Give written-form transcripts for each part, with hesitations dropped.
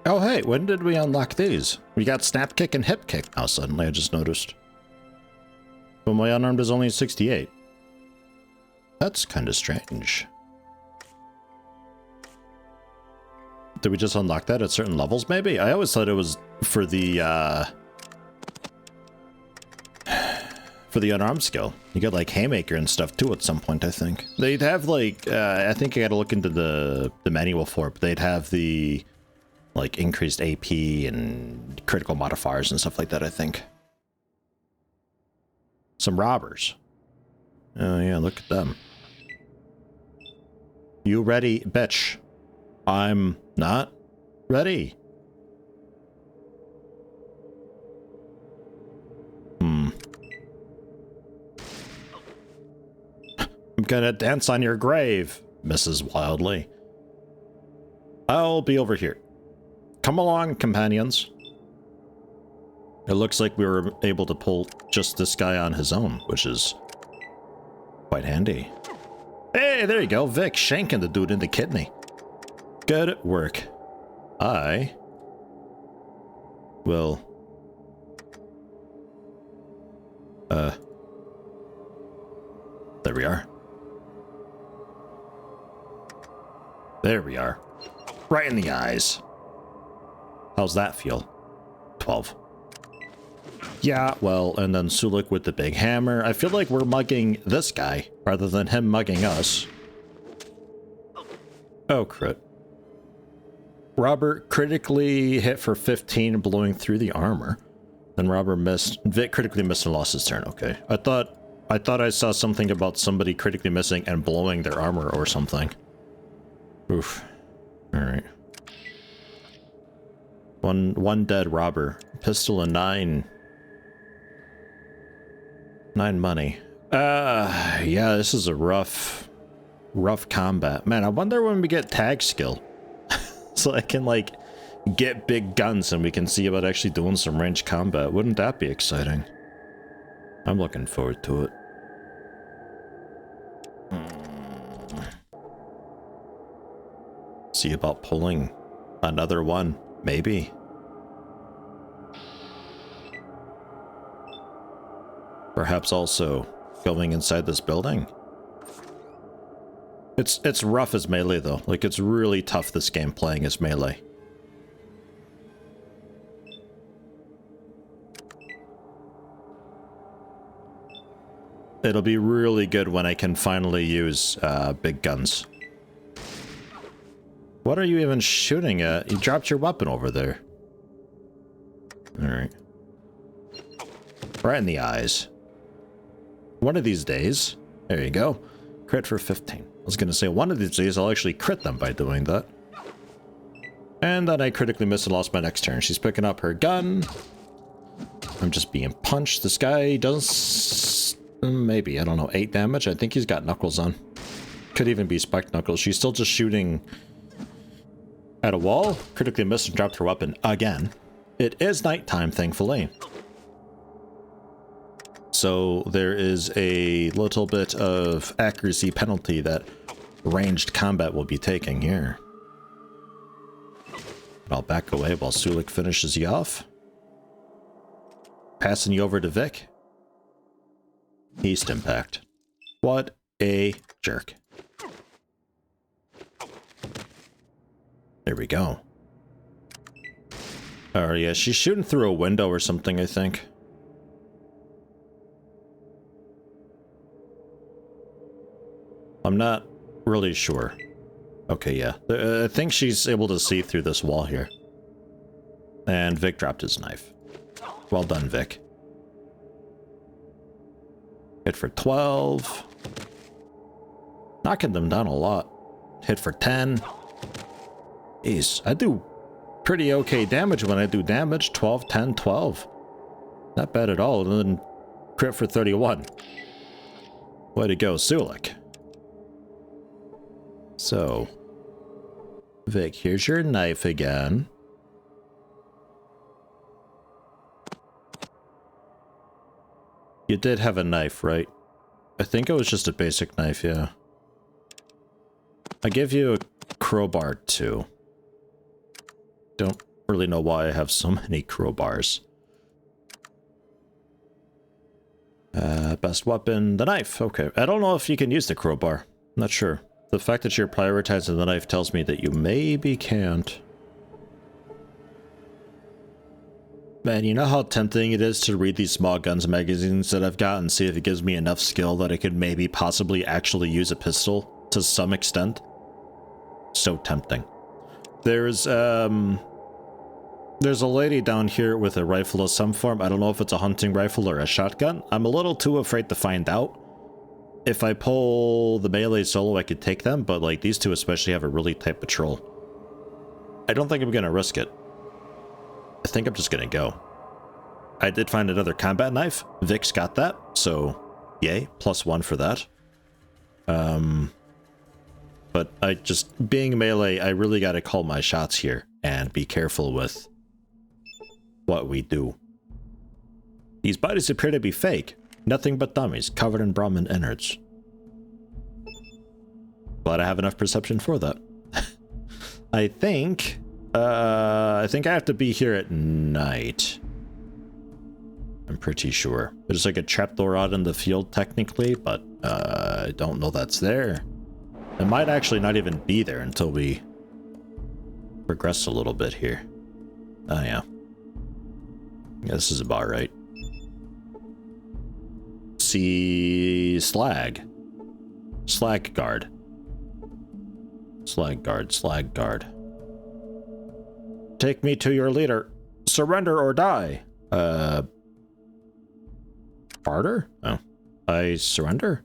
Oh, hey, when did we unlock these? We got snap kick and hip kick now suddenly, I just noticed. But my unarmed is only 68. That's kind of strange. Did we just unlock that at certain levels, maybe? I always thought it was for the unarmed skill. You get, like, Haymaker and stuff, too, at some point, I think. They'd have, like, I think I gotta look into the manual for it, but they'd have the, like, increased AP and critical modifiers and stuff like that, I think. Some robbers. Oh, yeah, look at them. You ready, bitch? I'm not ready. I'm gonna dance on your grave, Mrs. Wildly. I'll be over here. Come along, companions. It looks like we were able to pull just this guy on his own, which is quite handy. Hey, there you go, Vic, shanking the dude in the kidney. Good work. I will... There we are. There we are. Right in the eyes. How's that feel? 12. Yeah, well, and then Sulik with the big hammer. I feel like we're mugging this guy rather than him mugging us. Oh, crit. Robert critically hit for 15, blowing through the armor. Then Robert missed. Vic critically missed and lost his turn. Okay. I thought I saw something about somebody critically missing and blowing their armor or something. Oof. Alright. One dead robber. Pistol and 9 money. Yeah, this is a rough combat. Man, I wonder when we get tag skill. So I can, like, get big guns and we can see about actually doing some ranged combat. Wouldn't that be exciting? I'm looking forward to it. See about pulling another one, maybe. Perhaps also going inside this building. It's rough as melee though. Like, it's really tough this game playing as melee. It'll be really good when I can finally use big guns. What are you even shooting at? You dropped your weapon over there. Alright. Right in the eyes. One of these days. There you go. Crit for 15. I was gonna say, one of these days I'll actually crit them by doing that. And then I critically missed and lost my next turn. She's picking up her gun. I'm just being punched. This guy does... maybe, I don't know, 8 damage? I think he's got knuckles on. Could even be spiked knuckles. She's still just shooting at a wall. Critically missed and dropped her weapon again. It is nighttime, thankfully. So there is a little bit of accuracy penalty that ranged combat will be taking here. I'll back away while Sulik finishes you off. Passing you over to Vic. East impact. What a jerk. There we go. Oh yeah, she's shooting through a window or something, I think. I'm not really sure. Okay, yeah. I think she's able to see through this wall here. And Vic dropped his knife. Well done, Vic. Hit for 12. Knocking them down a lot. Hit for 10. Jeez, I do pretty okay damage when I do damage. 12, 10, 12. Not bad at all. And then crit for 31. Way to go, Sulik. So, Vic, here's your knife again. You did have a knife, right? I think it was just a basic knife, yeah. I give you a crowbar too. Really know why I have so many crowbars. Best weapon, the knife. Okay, I don't know if you can use the crowbar. I'm not sure. The fact that you're prioritizing the knife tells me that you maybe can't. Man, you know how tempting it is to read these small guns magazines that I've got and see if it gives me enough skill that I could maybe possibly actually use a pistol to some extent? So tempting. There's a lady down here with a rifle of some form. I don't know if it's a hunting rifle or a shotgun. I'm a little too afraid to find out. If I pull the melee solo, I could take them, but like these two especially have a really tight patrol. I don't think I'm gonna risk it. I think I'm just gonna go. I did find another combat knife. Vic's got that, so yay, +1 for that. But I just, being melee, I really gotta call my shots here and be careful with what we do. These bodies appear to be fake. Nothing but dummies, covered in Brahmin innards. Glad I have enough perception for that. I think I have to be here at night. I'm pretty sure. There's like a trapdoor out in the field technically, but I don't know that's there. It might actually not even be there until we progress a little bit here. Oh yeah. Yeah, this is about right. See Slag. Slag guard. Slag guard, slag guard. Take me to your leader. Surrender or die. Barter? Oh. I surrender?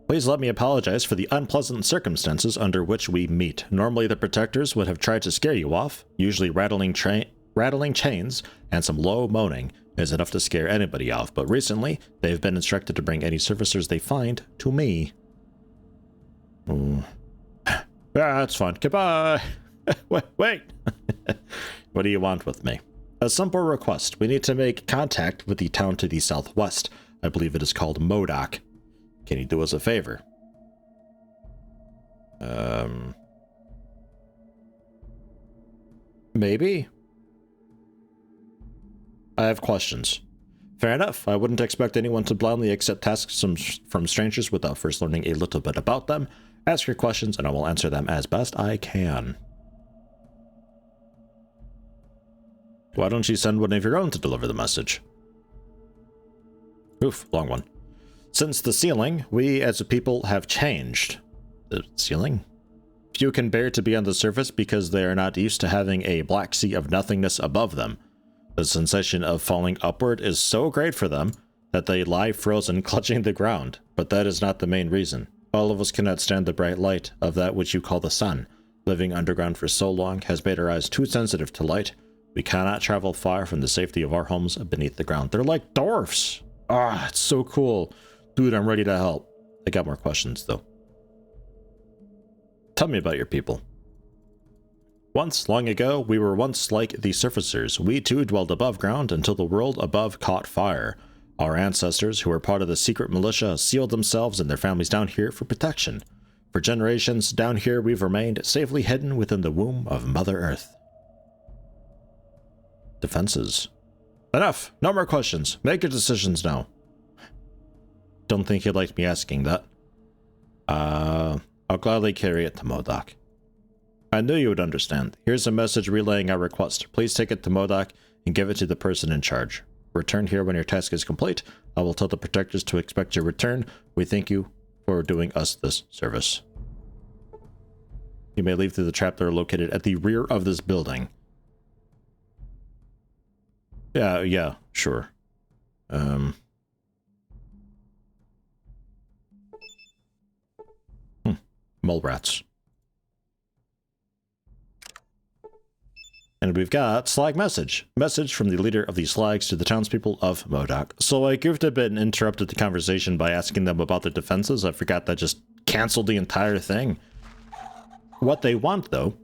Please let me apologize for the unpleasant circumstances under which we meet. Normally the protectors would have tried to scare you off. Usually rattling chains and some low moaning is enough to scare anybody off, but recently they've been instructed to bring any surfacers they find to me. Yeah, that's fun. Goodbye. Wait. What do you want with me? A simple request. We need to make contact with the town to the southwest. I believe it is called Modoc. Can you do us a favor? Maybe? I have questions. Fair enough. I wouldn't expect anyone to blindly accept tasks from strangers without first learning a little bit about them. Ask your questions and I will answer them as best I can. Why don't you send one of your own to deliver the message? Oof, long one. Since the ceiling, we as a people have changed. The ceiling? Few can bear to be on the surface because they are not used to having a black sea of nothingness above them. The sensation of falling upward is so great for them that they lie frozen clutching the ground, but that is not the main reason. All of us cannot stand the bright light of that which you call the sun. Living underground for so long has made our eyes too sensitive to light. We cannot travel far from the safety of our homes beneath the ground. They're like dwarfs! Ah, it's so cool. Dude, I'm ready to help. I got more questions, though. Tell me about your people. Once, long ago, we were once like the surfacers. We too dwelled above ground until the world above caught fire. Our ancestors, who were part of the secret militia, sealed themselves and their families down here for protection. For generations, down here we've remained safely hidden within the womb of Mother Earth. Defenses. Enough! No more questions. Make your decisions now. Don't think you'd like me asking that. I'll gladly carry it to Modoc. I knew you would understand. Here's a message relaying our request. Please take it to Modoc and give it to the person in charge. Return here when your task is complete. I will tell the protectors to expect your return. We thank you for doing us this service. You may leave through the trapdoor located at the rear of this building. Yeah, sure. Mole rats. And we've got Slag message. Message from the leader of the Slags to the townspeople of Modoc. So I goofed a bit and interrupted the conversation by asking them about their defenses. I forgot that just canceled the entire thing. What they want, though,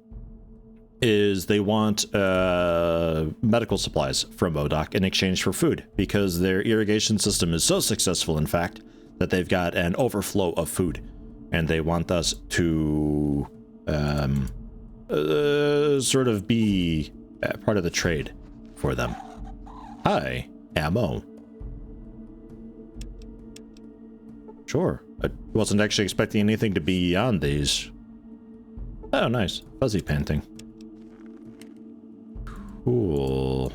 is they want medical supplies from Modoc in exchange for food, because their irrigation system is so successful, in fact, that they've got an overflow of food. and they want us to sort of be part of the trade for them. Hi, ammo. Sure. I wasn't actually expecting anything to be on these. Oh, nice. Fuzzy painting. Cool.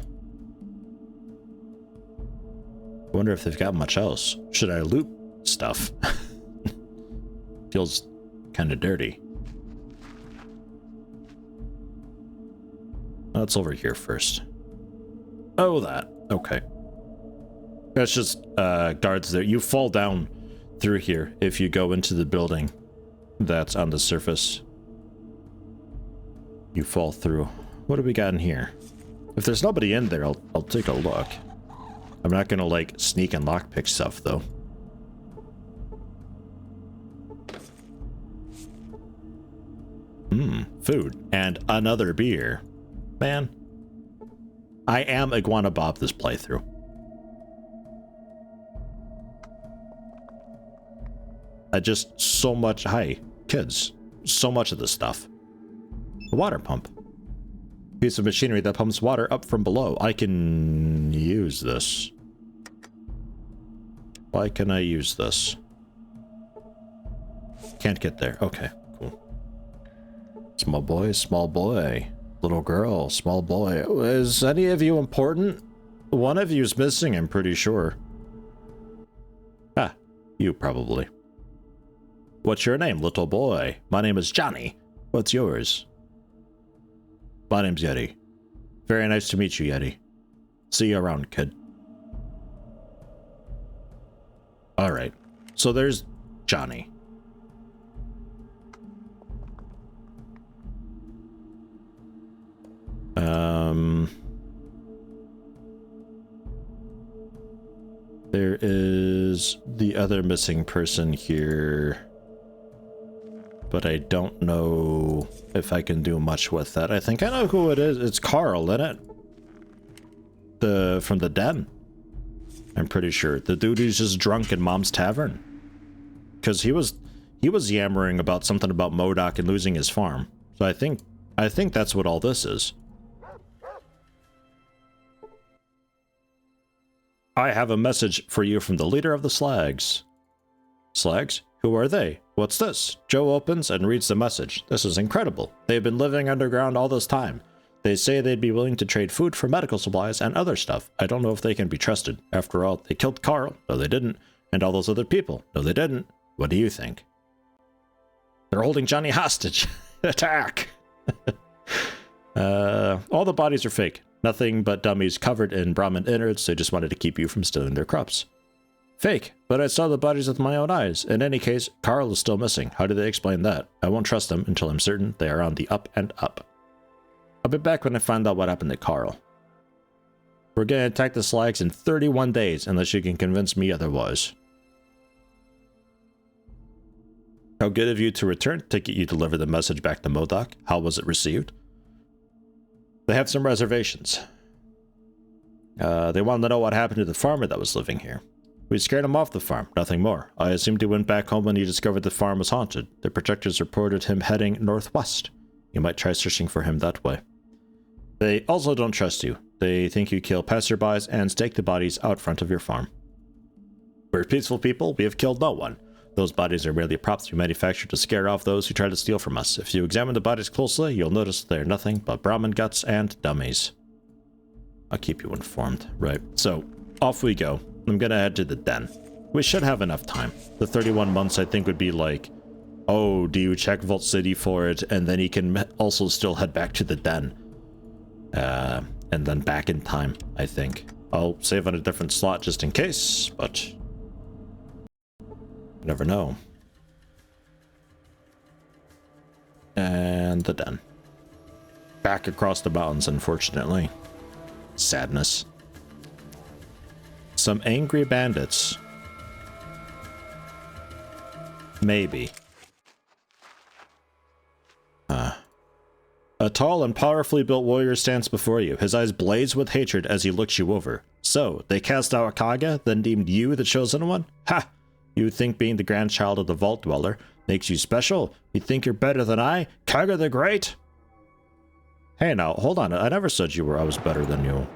I wonder if they've got much else. Should I loot stuff? Feels kind of dirty. Let's over here first. Oh, that. Okay. That's just guards there. You fall down through here if you go into the building that's on the surface. You fall through. What do we got in here? If there's nobody in there, I'll take a look. I'm not gonna like sneak and lockpick stuff though. Food and another beer. Man, I am Iguana Bob this playthrough. I just so much. Hi, kids. So much of this stuff. A water pump. Piece of machinery that pumps water up from below. I can use this. Why can I use this? Can't get there. Okay, cool. Small boy. Little girl, small boy. Is any of you important? One of you's missing, I'm pretty sure. Ah, you probably. What's your name, little boy? My name is Johnny. What's yours? My name's Yeti. Very nice to meet you, Yeti. See you around, kid. Alright, so there's Johnny. There is the other missing person here, but I don't know if I can do much with that. I think I know who it is. It's Carl, isn't it? From the den. I'm pretty sure. The dude who's just drunk in Mom's Tavern. Because he was yammering about something about Modoc and losing his farm. So I think that's what all this is. I have a message for you from the leader of the Slags. Slags? Who are they? What's this? Joe opens and reads the message. This is incredible. They've been living underground all this time. They say they'd be willing to trade food for medical supplies and other stuff. I don't know if they can be trusted. After all, they killed Carl. No, they didn't. And all those other people. No, they didn't. What do you think? They're holding Johnny hostage. Attack! All the bodies are fake. Nothing but dummies covered in Brahmin innards. They just wanted to keep you from stealing their crops. Fake, but I saw the bodies with my own eyes. In any case, Carl is still missing. How do they explain that? I won't trust them until I'm certain they are on the up and up. I'll be back when I find out what happened to Carl. We're gonna attack the Slags in 31 days unless you can convince me otherwise. How good of you to return. Take it you delivered the message back to Modoc. How was it received? They have some reservations. They wanted to know what happened to the farmer that was living here. We scared him off the farm, nothing more. I assumed he went back home when he discovered the farm was haunted. The projectors reported him heading northwest. You might try searching for him that way. They also don't trust you. They think you kill passerbys and stake the bodies out front of your farm. We're peaceful people. We have killed no one. Those bodies are merely props we manufacture to scare off those who try to steal from us. If you examine the bodies closely, you'll notice they are nothing but Brahmin guts and dummies. I'll keep you informed. Right, so off we go. I'm gonna head to the den. We should have enough time. The 31 months I think would be like, oh, do you check Vault City for it? And then he can also still head back to the den. And then back in time, I think. I'll save on a different slot just in case, but you never know. And the den. Back across the mountains, unfortunately. Sadness. Some angry bandits. Maybe. A tall and powerfully built warrior stands before you. His eyes blaze with hatred as he looks you over. So, they cast out Kaga, then deemed you the chosen one? Ha! You think being the grandchild of the Vault Dweller, Makes you special? You think you're better than I? Kaga the Great? Hey now, hold on. I never said I was better than you.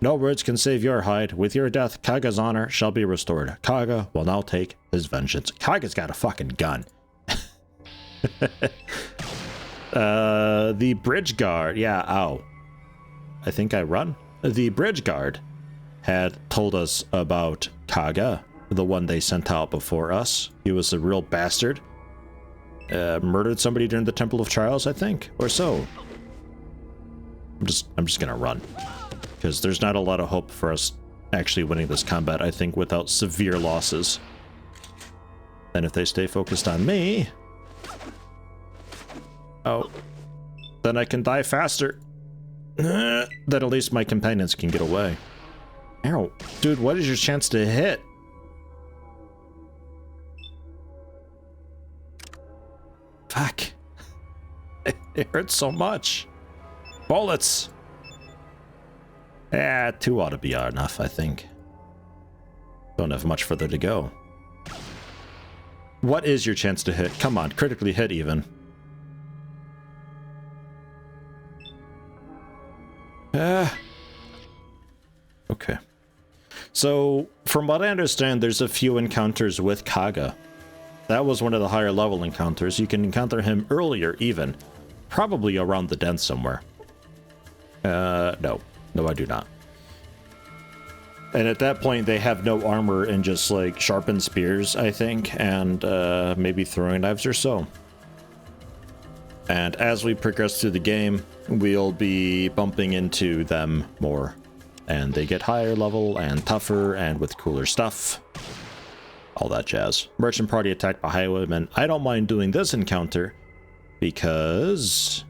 No words can save your hide. With your death, Kaga's honor shall be restored. Kaga will now take his vengeance. Kaga's got a fucking gun. The bridge guard. Yeah, ow. I think I run. The bridge guard had told us about Kaga, the one they sent out before us. He was a real bastard. Murdered somebody during the Temple of Trials, I think, or so. I'm just gonna run. Because there's not a lot of hope for us actually winning this combat, I think, without severe losses. And if they stay focused on me... Oh. Then I can die faster. Then at least my companions can get away. Ow. Dude, what is your chance to hit? Fuck. It hurts so much. Bullets! Yeah, 2 ought to be enough, I think. Don't have much further to go. What is your chance to hit? Come on, critically hit even. Okay. So, from what I understand, there's a few encounters with Kaga. That was one of the higher level encounters. You can encounter him earlier even. Probably around the den somewhere. No. No, I do not. And at that point, they have no armor and just, like, sharpened spears, I think, and maybe throwing knives or so. And as we progress through the game, we'll be bumping into them more. And they get higher level and tougher and with cooler stuff. All that jazz. Merchant party attacked by highwaymen. I don't mind doing this encounter because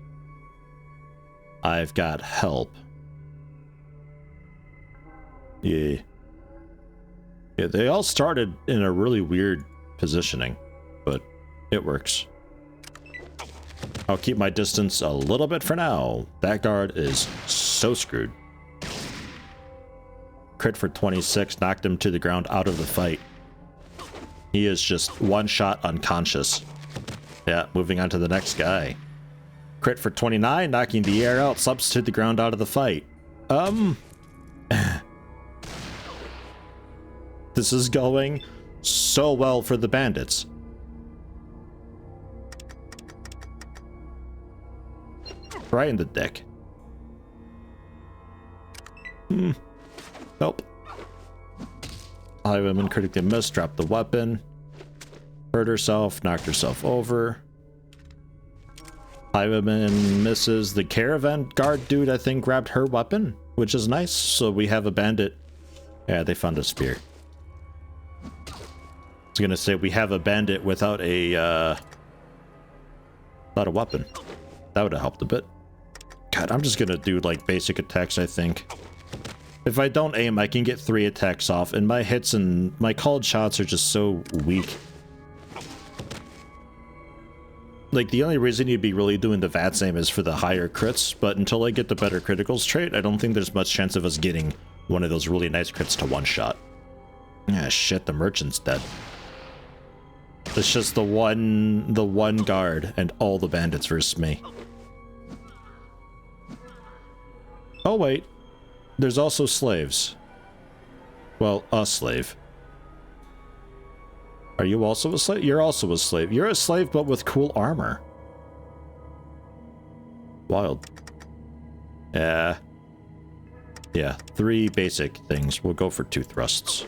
I've got help. Yeah. Yeah, they all started in a really weird positioning, but it works. I'll keep my distance a little bit for now. That guard is so screwed. Crit for 26, knocked him to the ground out of the fight. He is just one shot unconscious. Yeah, moving on to the next guy. Crit for 29, knocking the air out, subs to the ground out of the fight. This is going so well for the bandits. Right in the dick. Nope. Highwayman critically missed, dropped the weapon. Hurt herself, knocked herself over. Highwayman misses. The Caravan guard dude, I think, grabbed her weapon, which is nice. So we have a bandit. Yeah, they found a spear. I was gonna say we have a bandit without a weapon. That would have helped a bit. God, I'm just gonna do like basic attacks, I think. If I don't aim, I can get 3 attacks off, and my hits and my called shots are just so weak. Like, the only reason you'd be really doing the VATS aim is for the higher crits, but until I get the better criticals trait, I don't think there's much chance of us getting one of those really nice crits to one shot. Ah, shit, the merchant's dead. It's just the one guard and all the bandits versus me. Oh wait, there's also slaves. Well, a slave. Are you also a slave? You're also a slave. You're a slave but with cool armor. Wild. Yeah. Yeah, 3 basic things. We'll go for 2 thrusts.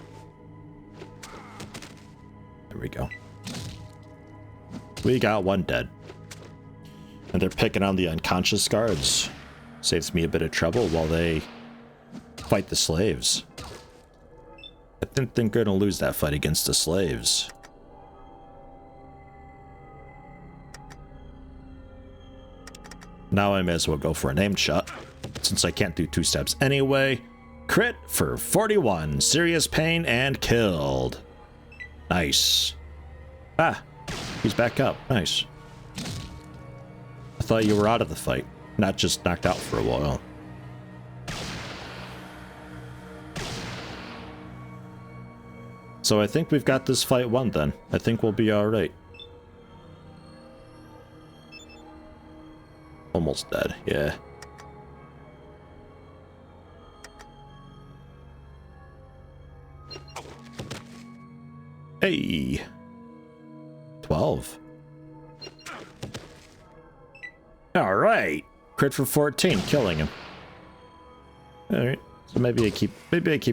There we go. We got 1 dead. And they're picking on the unconscious guards. Saves me a bit of trouble while they fight the slaves. I think they're gonna lose that fight against the slaves. Now I may as well go for a named shot, since I can't do 2 steps anyway. Crit for 41, serious pain and killed. Nice. Ah, he's back up. Nice. I thought you were out of the fight, not just knocked out for a while. So I think we've got this fight won then. I think we'll be alright. Almost dead, yeah. Hey! 12. Alright! Crit for 14, killing him. Alright, so maybe I keep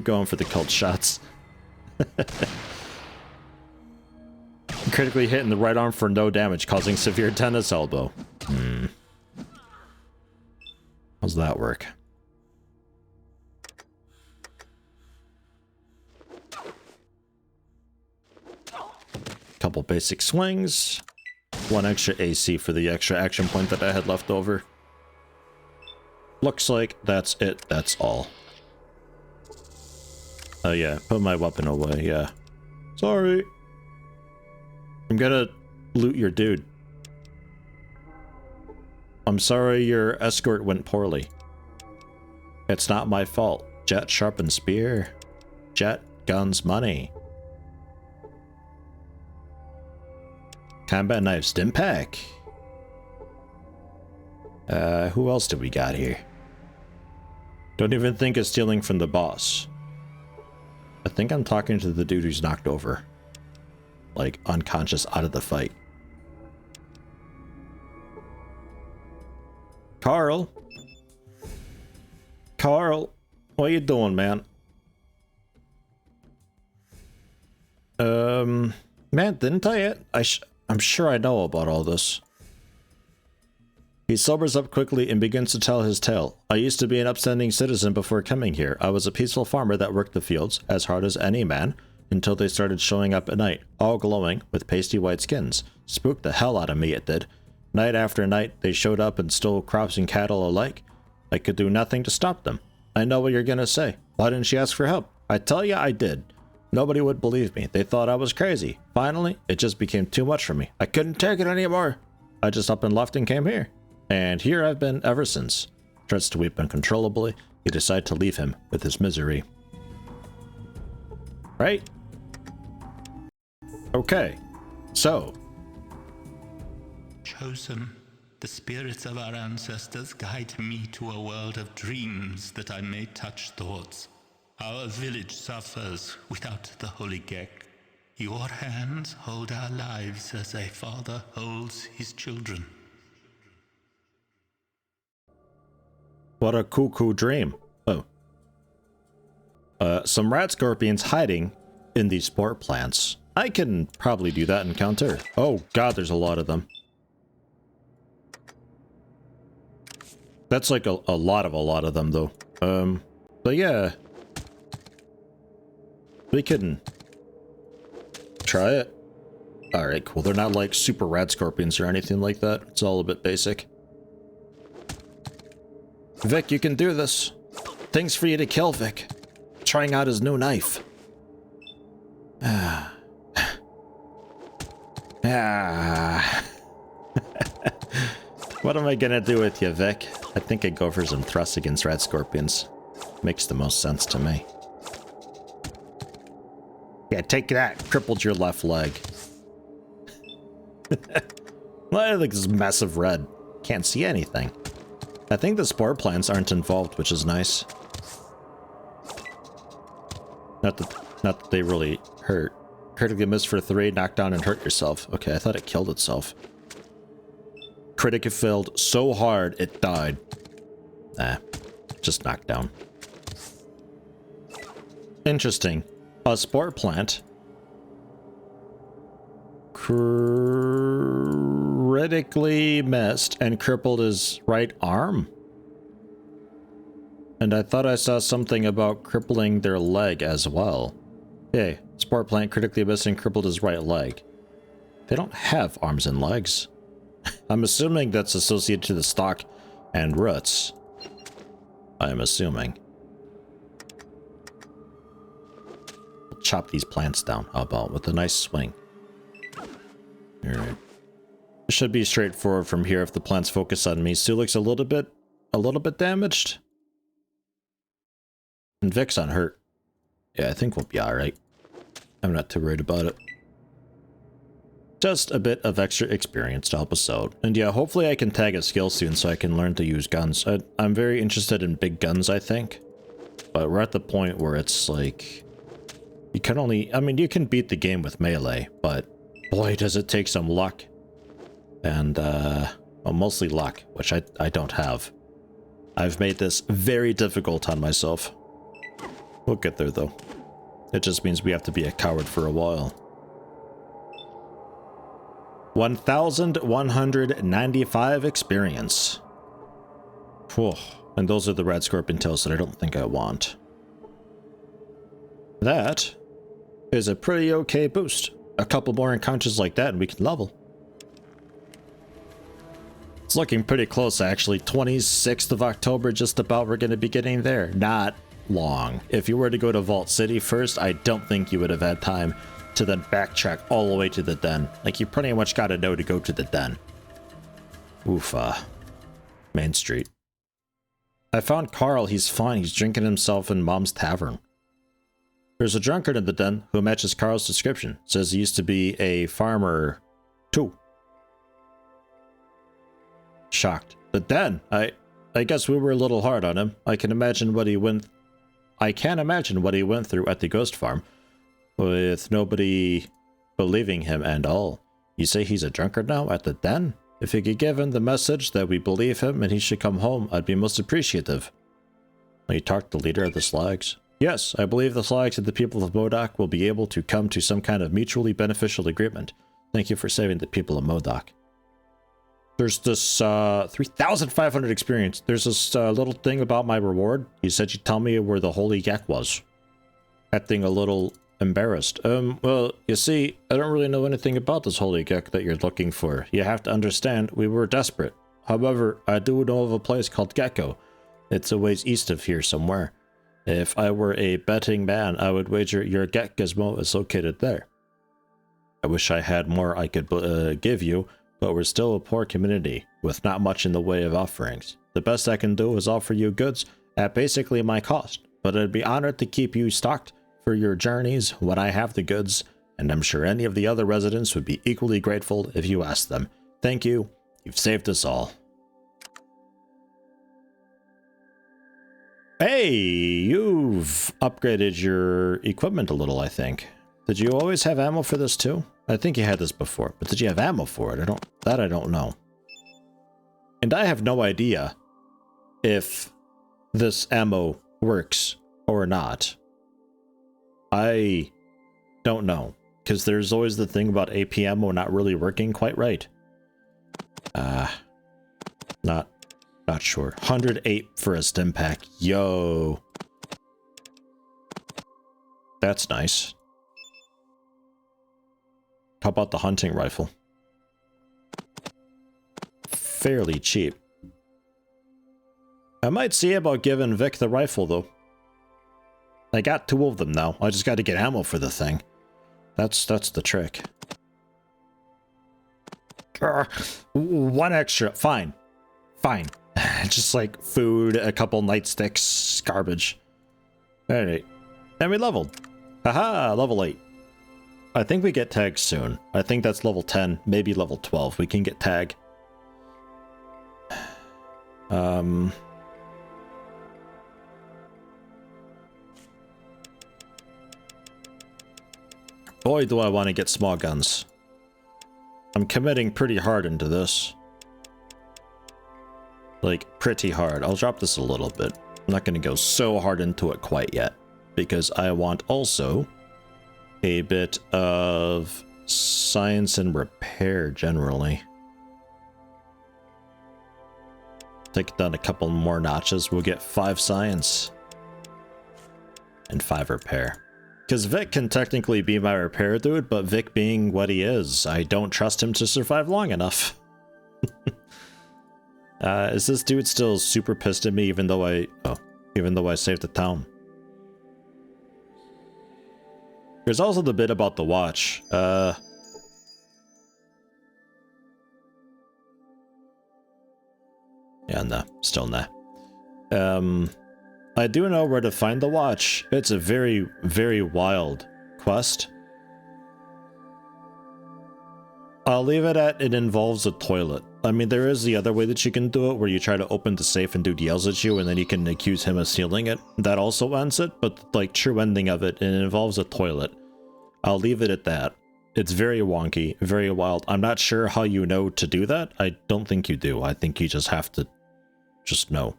going for the cult shots. Critically hit in the right arm for no damage, causing severe tennis elbow. How's that work? Couple basic swings. 1 extra AC for the extra action point that I had left over. Looks like that's it. That's all. Oh yeah, put my weapon away, yeah. Sorry. I'm gonna loot your dude. I'm sorry your escort went poorly. It's not my fault. Jet sharpened spear. Jet guns money. Combat knife stim pack. Who else do we got here? Don't even think of stealing from the boss. I think I'm talking to the dude who's knocked over. Like, unconscious out of the fight. Carl? Carl? What you doing, man? Man, didn't I yet? I'm sure I know about all this. He sobers up quickly and begins to tell his tale. I used to be an upstanding citizen before coming here. I was a peaceful farmer that worked the fields, as hard as any man, until they started showing up at night, all glowing, with pasty white skins. Spooked the hell out of me, it did. Night after night, they showed up and stole crops and cattle alike. I could do nothing to stop them. I know what you're gonna say. Why didn't she ask for help? I tell you, I did. Nobody would believe me. They thought I was crazy. Finally, it just became too much for me. I couldn't take it anymore. I just up and left and came here. And here I've been ever since. Starts to weep uncontrollably. You decide to leave him with his misery. Right? Okay. So. Chosen, the spirits of our ancestors guide me to a world of dreams that I may touch thoughts. Our village suffers without the holy GECK. Your hands hold our lives as a father holds his children. What a cuckoo dream. Oh. Some rat scorpions hiding in these sport plants. I can probably do that encounter. Oh god, there's a lot of them. That's like a lot of them though. But yeah. We can try it. Alright, cool. They're not like super rat scorpions or anything like that. It's all a bit basic. Vic, you can do this. Things for you to kill, Vic. Trying out his new knife. What am I gonna do with you, Vic? I think I'd go for some thrusts against rat scorpions. Makes the most sense to me. Yeah, take that. Crippled your left leg. Well, like this massive red. Can't see anything. I think the spore plants aren't involved, which is nice. Not that they really hurt. Critically missed for 3, knock down and hurt yourself. Okay, I thought it killed itself. Critic failed so hard it died. Nah, just knocked down. Interesting. A spore plant critically missed and crippled his right arm. And I thought I saw something about crippling their leg as well. Hey, spore plant critically missed and crippled his right leg. They don't have arms and legs. I'm assuming that's associated to the stalk and roots. I'm assuming. We'll chop these plants down, how about, with a nice swing. Alright. It should be straightforward from here if the plants focus on me. Sue looks a little bit damaged. And Vic's unhurt. Yeah, I think we'll be alright. I'm not too worried about it. Just a bit of extra experience to help us out. And yeah, hopefully I can tag a skill soon so I can learn to use guns. I'm very interested in big guns, I think. But we're at the point where it's like... You can only... I mean, you can beat the game with melee, but boy, does it take some luck. And, well, mostly luck, which I don't have. I've made this very difficult on myself. We'll get there, though. It just means we have to be a coward for a while. 1,195 experience. Whew. And those are the red scorpion tails that I don't think I want. That is a pretty okay boost. A couple more encounters like that and we can level. It's looking pretty close, actually. 26th of October, just about. We're going to be getting there. Not long. If you were to go to Vault City first, I don't think you would have had time to then backtrack all the way to the den. Like, you pretty much got to know to go to the den. Oof, Main Street. I found Carl. He's fine. He's drinking himself in Mom's Tavern. There's a drunkard in the den who matches Carl's description. Says he used to be a farmer, too. Shocked. The den? I guess we were a little hard on him. I can imagine what he went through at the ghost farm, with nobody believing him and all. You say he's a drunkard now at the den? If you could give him the message that we believe him and he should come home, I'd be most appreciative. You talked to the leader of the Slags? Yes, I believe the Slags and the people of Modoc will be able to come to some kind of mutually beneficial agreement. Thank you for saving the people of Modoc. There's this 3,500 experience. There's this little thing about my reward. You said you'd tell me where the holy GECK was. Acting a little embarrassed. Well, you see, I don't really know anything about this holy GECK that you're looking for. You have to understand, we were desperate. However, I do know of a place called Gecko. It's a ways east of here somewhere. If I were a betting man, I would wager your GECK gizmo is located there. I wish I had more I could give you, but we're still a poor community, with not much in the way of offerings. The best I can do is offer you goods at basically my cost, but I'd be honored to keep you stocked for your journeys when I have the goods, and I'm sure any of the other residents would be equally grateful if you asked them. Thank you, you've saved us all. Hey, you've upgraded your equipment a little, I think. Did you always have ammo for this too? I think you had this before, but did you have ammo for it? I don't know. And I have no idea if this ammo works or not. I don't know, because there's always the thing about AP ammo not really working quite right. Not sure. 108 for a stim pack. Yo. That's nice. How about the hunting rifle? Fairly cheap. I might see about giving Vic the rifle, though. I got 2 of them now. I just got to get ammo for the thing. That's the trick. 1 extra. Fine. Fine. Just like food, a couple nightsticks, garbage. Alright. And we leveled. Haha, level 8. I think we get tag soon. I think that's level 10, maybe level 12. We can get tag. Boy, do I want to get small guns. I'm committing pretty hard into this. Like, pretty hard. I'll drop this a little bit. I'm not going to go so hard into it quite yet, because I want also a bit of science and repair generally. Take it down a couple more notches. We'll get 5 science and 5 repair. Because Vic can technically be my repair dude, but Vic being what he is, I don't trust him to survive long enough. Is this dude still super pissed at me even though I saved the town? There's also the bit about the watch. Yeah, nah, still nah. I do know where to find the watch. It's a very, very wild quest. I'll leave it at it involves a toilet. I mean, there is the other way that you can do it, where you try to open the safe and dude yells at you, and then you can accuse him of stealing it. That also ends it, but like true ending of it, it involves a toilet. I'll leave it at that. It's very wonky, very wild. I'm not sure how you know to do that. I don't think you do. I think you just have to just know.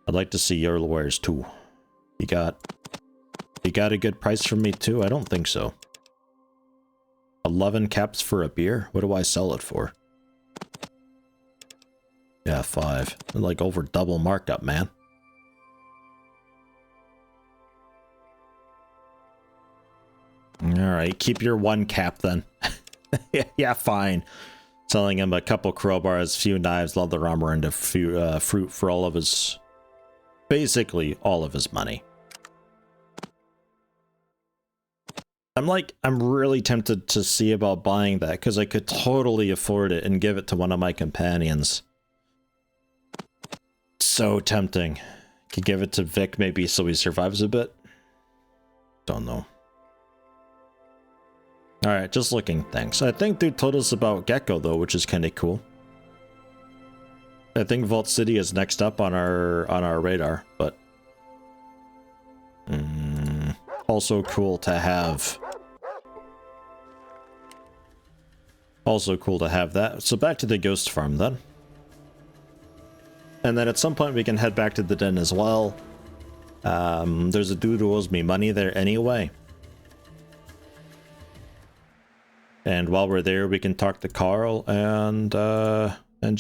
I'd like to see your wares too. You got a good price from me too? I don't think so. 11 caps for a beer? What do I sell it for? Yeah, 5. Like over double markup, man. Alright, keep your 1 cap then. Yeah, fine. Selling him a couple crowbars, few knives, leather armor, and a few fruit for all of his... basically all of his money. I'm really tempted to see about buying that, because I could totally afford it and give it to one of my companions. So tempting. Could give it to Vic maybe so he survives a bit. Don't know. Alright, just looking. Thanks. I think dude told us about Gecko though, which is kind of cool. I think Vault City is next up on our radar, but also cool to have. Also cool to have that. So back to the ghost farm then. And then at some point we can head back to the den as well. There's a dude who owes me money there anyway. And while we're there, we can talk to Carl and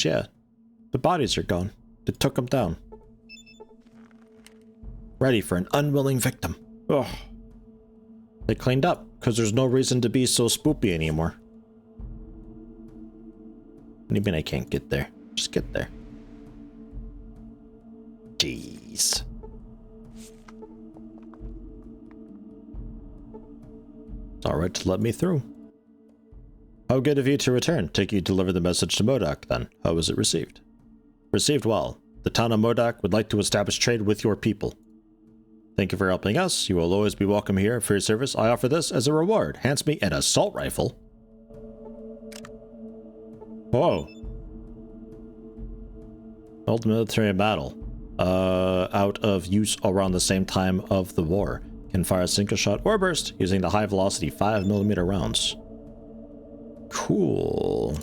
yeah. The bodies are gone. They took them down. Ready for an unwilling victim. Ugh. They cleaned up, because there's no reason to be so spoopy anymore. What do you mean I can't get there? Just get there. Jeez. It's alright to let me through. How good of you to return. Take you to deliver the message to Modoc, then. How was it received? Received well. The town of Modoc would like to establish trade with your people. Thank you for helping us. You will always be welcome here. For your service, I offer this as a reward. Hands me an assault rifle. Whoa. Old military battle. Out of use around the same time of the war. Can fire a single shot or burst using the high velocity 5mm rounds. Cool.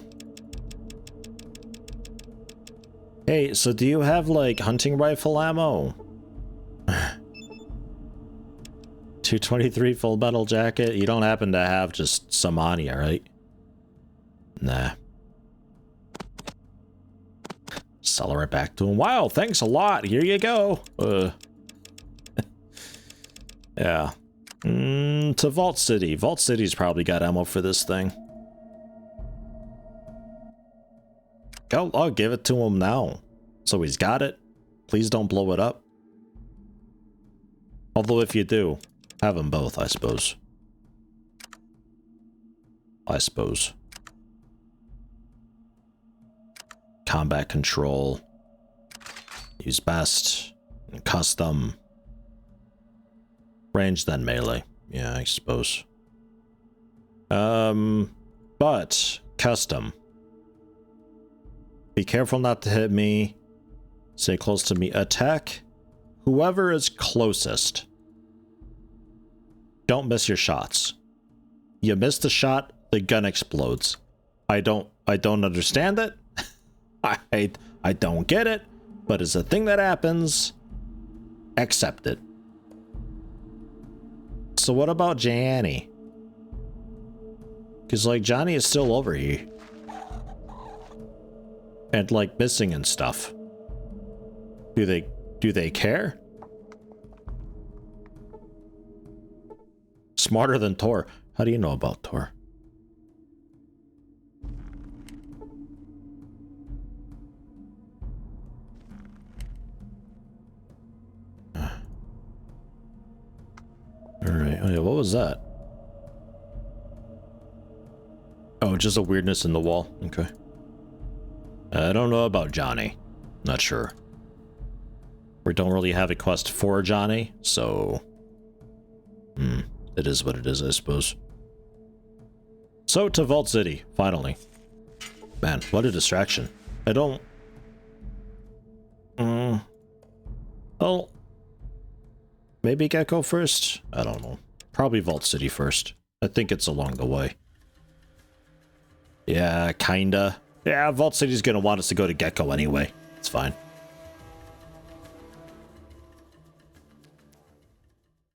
Hey, so do you have like hunting rifle ammo? 223 full metal jacket. You don't happen to have just some on you, right? Nah. Sell it back to him. Wow, thanks a lot. Here you go. Yeah. To Vault City. Vault City's probably got ammo for this thing. I'll give it to him now. So he's got it. Please don't blow it up. Although if you do, have them both, I suppose. Combat control. Use best. And custom. Range then melee. Yeah, I suppose. But custom. Be careful not to hit me. Stay close to me. Attack whoever is closest. Don't miss your shots. You miss the shot, the gun explodes. I don't understand it. I don't get it, but it's a thing that happens. Accept it. So what about Johnny? Because like Johnny is still over here. And like missing and stuff. Do they care? Smarter than Tor. How do you know about Tor? Alright, oh yeah, what was that? Oh, just a weirdness in the wall. Okay. I don't know about Johnny. Not sure. We don't really have a quest for Johnny, so... it is what it is, I suppose. So to Vault City, finally. Man, what a distraction. I don't... Well... Maybe Gecko first? I don't know. Probably Vault City first. I think it's along the way. Yeah, kinda. Yeah, Vault City's gonna want us to go to Gecko anyway. It's fine.